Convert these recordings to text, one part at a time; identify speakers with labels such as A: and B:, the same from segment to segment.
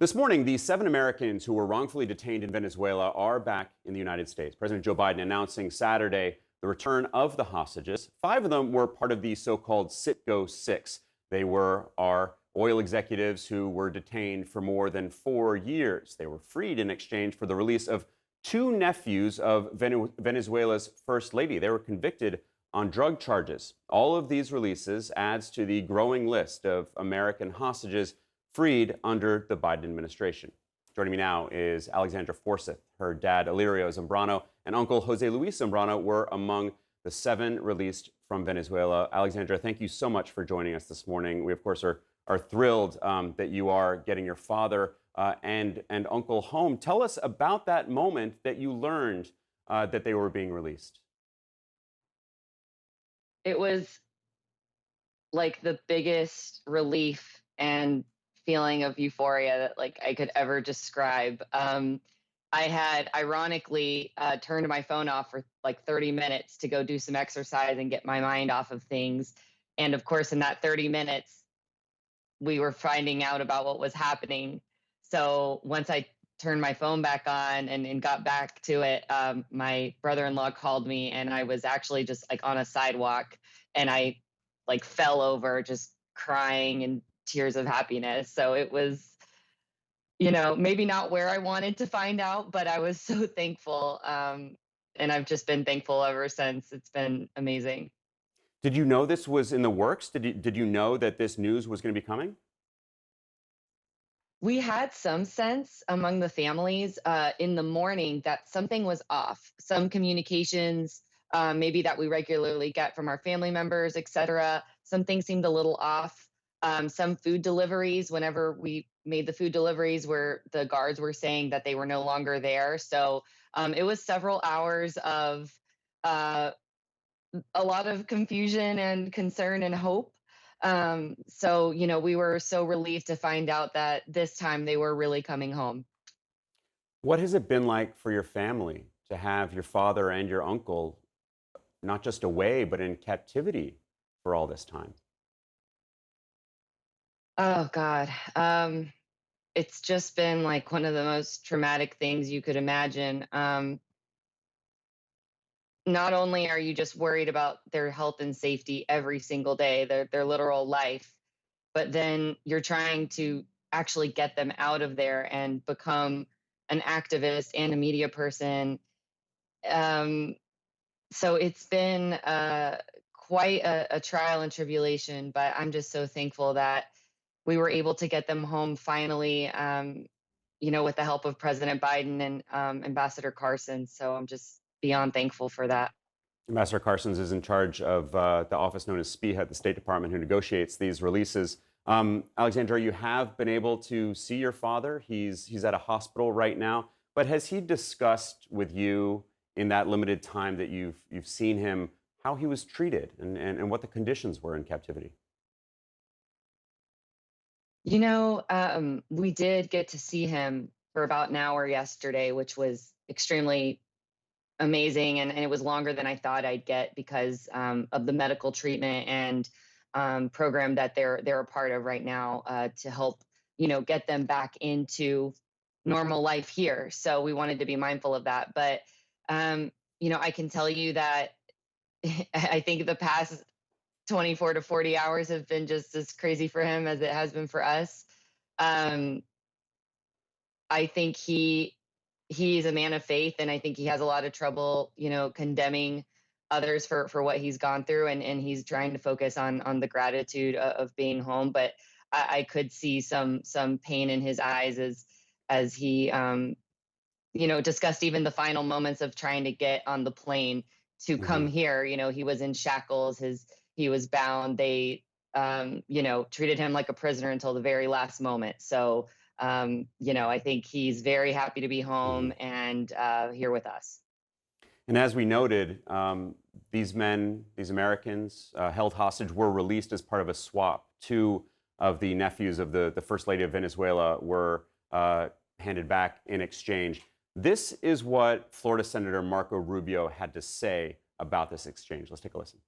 A: This morning, the 7 Americans who were wrongfully detained in Venezuela are back in the United States. President Joe Biden announcing Saturday the return of the hostages. 5 of them were part of the so-called Citgo Six. They were our oil executives who were detained for more than 4 years. They were freed in exchange for the release of 2 nephews of Venezuela's First Lady. They were convicted on drug charges. All of these releases adds to the growing list of American hostages freed under the Biden administration. Joining me now is Alexandra Forsyth. Her dad, Alirio Zambrano, and uncle Jose Luis Zambrano were among the 7 released from Venezuela. Alexandra, thank you so much for joining us this morning. We, of course, are thrilled that you are getting your father and uncle home. Tell us about that moment that you learned that they were being released.
B: It was like the biggest relief and feeling of euphoria that like I could ever describe. I had ironically turned my phone off for like 30 minutes to go do some exercise and get my mind off of things. And of course, in that 30 minutes, we were finding out about what was happening. So once I turned my phone back on and got back to it, my brother-in-law called me, and I was actually just like on a sidewalk, and I like fell over just crying and tears of happiness. So it was, maybe not where I wanted to find out, but I was so thankful. And I've just been thankful ever since. It's been amazing.
A: Did you know this was in the works? Did you know that this news was going to be coming?
B: We had some sense among the families in the morning that something was off. Some communications, maybe that we regularly get from our family members, et cetera. Some things seemed a little off. Some food deliveries, whenever we made the food deliveries, where the guards were saying that they were no longer there. So it was several hours of uh, a lot of confusion and concern and hope. So, we were so relieved to find out that this time they were really coming home.
A: What has it been like for your family to have your father and your uncle not just away, but in captivity for all this time?
B: Oh, God. It's just been like one of the most traumatic things you could imagine. Not only are you just worried about their health and safety every single day, their literal life, but then you're trying to actually get them out of there and become an activist and a media person. Um, so it's been quite a trial and tribulation, but I'm just so thankful that we were able to get them home finally, with the help of President Biden and Ambassador Carson. So I'm just beyond thankful for that.
A: Ambassador Carsons is in charge of the office known as SPIHA at the State Department, who negotiates these releases. Alexandra, you have been able to see your father. He's at a hospital right now. But has he discussed with you in that limited time that you've seen him how he was treated and what the conditions were in captivity?
B: We did get to see him for about an hour yesterday, which was extremely amazing. And it was longer than I thought I'd get because of the medical treatment and program that they're a part of right now to help, get them back into normal life here. So we wanted to be mindful of that. But, I can tell you that I think the past 24 to 40 hours have been just as crazy for him as it has been for us. Um, I think he's a man of faith, and I think he has a lot of trouble, condemning others for what he's gone through, and he's trying to focus on the gratitude of being home. But I could see some pain in his eyes as he discussed even the final moments of trying to get on the plane to come here. He was in shackles, he was bound. They treated him like a prisoner until the very last moment. So I think he's very happy to be home
A: Mhm.
B: and here with us.
A: And as we noted, these men, these Americans held hostage, were released as part of a swap. 2 of the nephews of the First Lady of Venezuela were handed back in exchange. This is what Florida Senator Marco Rubio had to say about this exchange. Let's take a listen.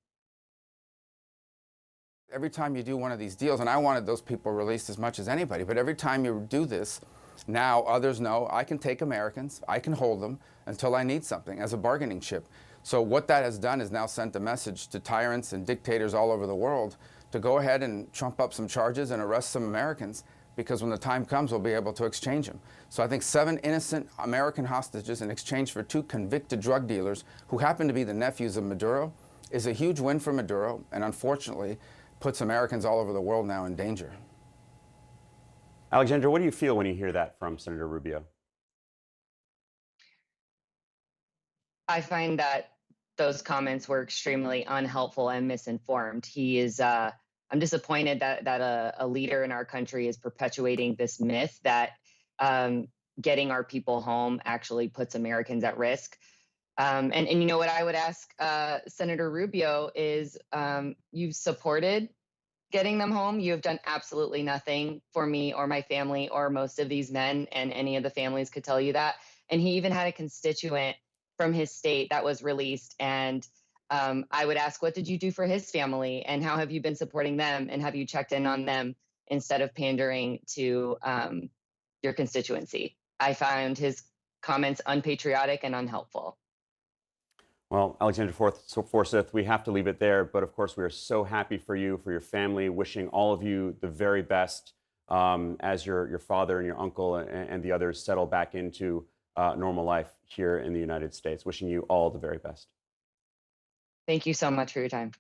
C: Every time you do one of these deals, and I wanted those people released as much as anybody, but every time you do this, Now others know I can take Americans, I can hold them until I need something as a bargaining chip. So what that has done is now sent a message to tyrants and dictators all over the world to go ahead and trump up some charges and arrest some Americans, because when the time comes, we'll be able to exchange them. So I think 7 innocent American hostages in exchange for 2 convicted drug dealers who happen to be the nephews of Maduro is a huge win for Maduro, and unfortunately puts Americans all over the world now in danger.
A: Alexandra, what do you feel when you hear that from Senator Rubio?
B: I find that those comments were extremely unhelpful and misinformed. I'm disappointed that a leader in our country is perpetuating this myth that getting our people home actually puts Americans at risk. And you know what I would ask Senator Rubio is, you've supported getting them home. You have done absolutely nothing for me or my family or most of these men, and any of the families could tell you that. And he even had a constituent from his state that was released. And I would ask, what did you do for his family? And how have you been supporting them? And have you checked in on them instead of pandering to your constituency? I found his comments unpatriotic and unhelpful.
A: Well, Alexandra Forsyth, we have to leave it there. But of course, we are so happy for you, for your family, wishing all of you the very best as your father and your uncle and the others settle back into normal life here in the United States. Wishing you all the very best.
B: Thank you so much for your time.